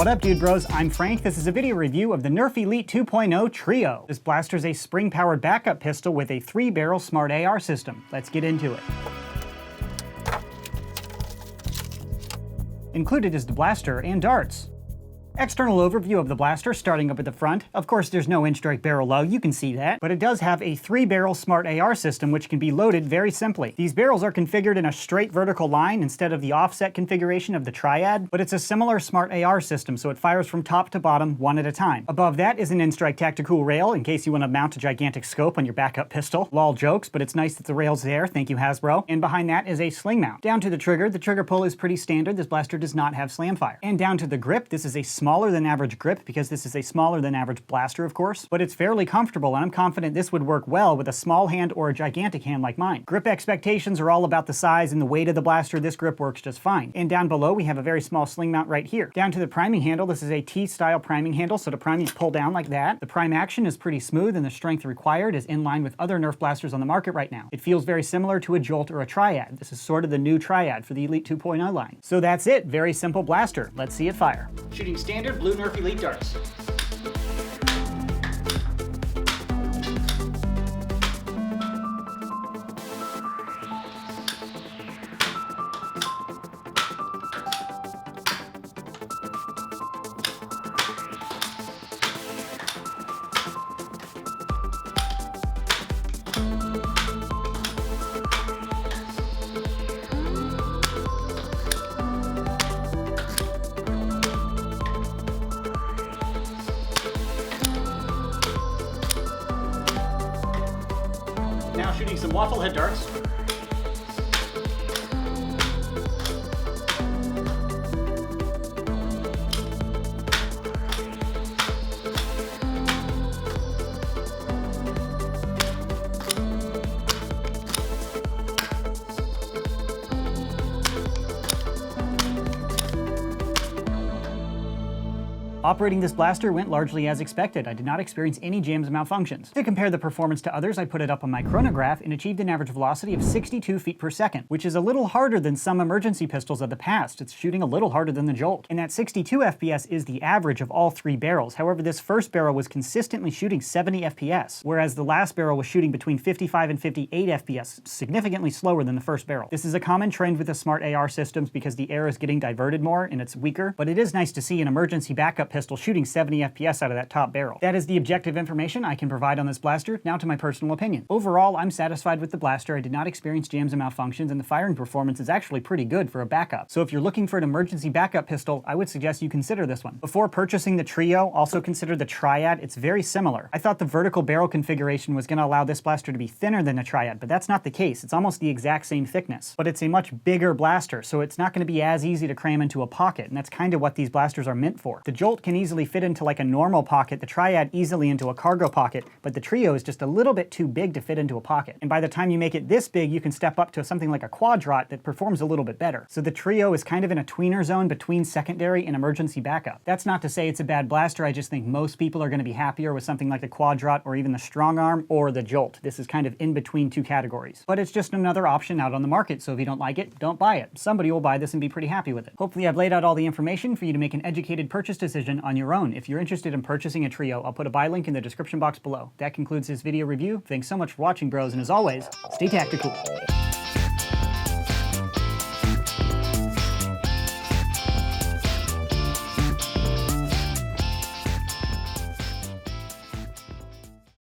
What up, dude bros? I'm Frank. This is a video review of the Nerf Elite 2.0 Trio. This blaster is a spring-powered backup pistol with a 3-barrel smart AR system. Let's get into it. Included is the blaster and darts. External overview of the blaster, starting up at the front. Of course, there's no inch-strike barrel lug, you can see that, but it does have a 3-barrel smart AR system which can be loaded very simply. These barrels are configured in a straight vertical line instead of the offset configuration of the Triad, but it's a similar smart AR system, so it fires from top to bottom, one at a time. Above that is an inch-strike tactical rail in case you want to mount a gigantic scope on your backup pistol. Lol jokes, but it's nice that the rail's there, thank you Hasbro. And behind that is a sling mount. Down to the trigger pull is pretty standard. This blaster does not have slam fire. And down to the grip, this is a smaller than average grip because this is a smaller than average blaster, of course, but it's fairly comfortable and I'm confident this would work well with a small hand or a gigantic hand like mine. Grip expectations are all about the size and the weight of the blaster. This grip works just fine. And down below we have a very small sling mount right here. Down to the priming handle, this is a T-style priming handle, so the priming pull down like that. The prime action is pretty smooth and the strength required is in line with other Nerf blasters on the market right now. It feels very similar to a Jolt or a Triad. This is sort of the new Triad for the Elite 2.0 line. So that's it, very simple blaster. Let's see it fire. Shooting standard blue Nerf Elite darts. Now shooting some waffle head darts. Operating this blaster went largely as expected. I did not experience any jams or malfunctions. To compare the performance to others, I put it up on my chronograph and achieved an average velocity of 62 feet per second, which is a little harder than some emergency pistols of the past. It's shooting a little harder than the Jolt. And that 62 FPS is the average of all 3 barrels. However, this first barrel was consistently shooting 70 FPS, whereas the last barrel was shooting between 55 and 58 FPS, significantly slower than the first barrel. This is a common trend with the smart AR systems because the air is getting diverted more and it's weaker, but it is nice to see an emergency backup pistol shooting 70 FPS out of that top barrel. That is the objective information I can provide on this blaster. Now to my personal opinion. Overall, I'm satisfied with the blaster. I did not experience jams and malfunctions, and the firing performance is actually pretty good for a backup. So if you're looking for an emergency backup pistol, I would suggest you consider this one. Before purchasing the Trio, also consider the Triad. It's very similar. I thought the vertical barrel configuration was going to allow this blaster to be thinner than the Triad, but that's not the case. It's almost the exact same thickness, but it's a much bigger blaster, so it's not going to be as easy to cram into a pocket, and that's kind of what these blasters are meant for. The Jolt can easily fit into like a normal pocket, the Triad easily into a cargo pocket, but the Trio is just a little bit too big to fit into a pocket. And by the time you make it this big, you can step up to something like a quadrot that performs a little bit better. So the Trio is kind of in a tweener zone between secondary and emergency backup. That's not to say it's a bad blaster, I just think most people are going to be happier with something like the quadrot or even the strong arm or the Jolt. This is kind of in between two categories. But it's just another option out on the market, so if you don't like it, don't buy it. Somebody will buy this and be pretty happy with it. Hopefully I've laid out all the information for you to make an educated purchase decision on your own. If you're interested in purchasing a Trio, I'll put a buy link in the description box below. That concludes this video review. Thanks so much for watching, bros, and as always, stay tactical.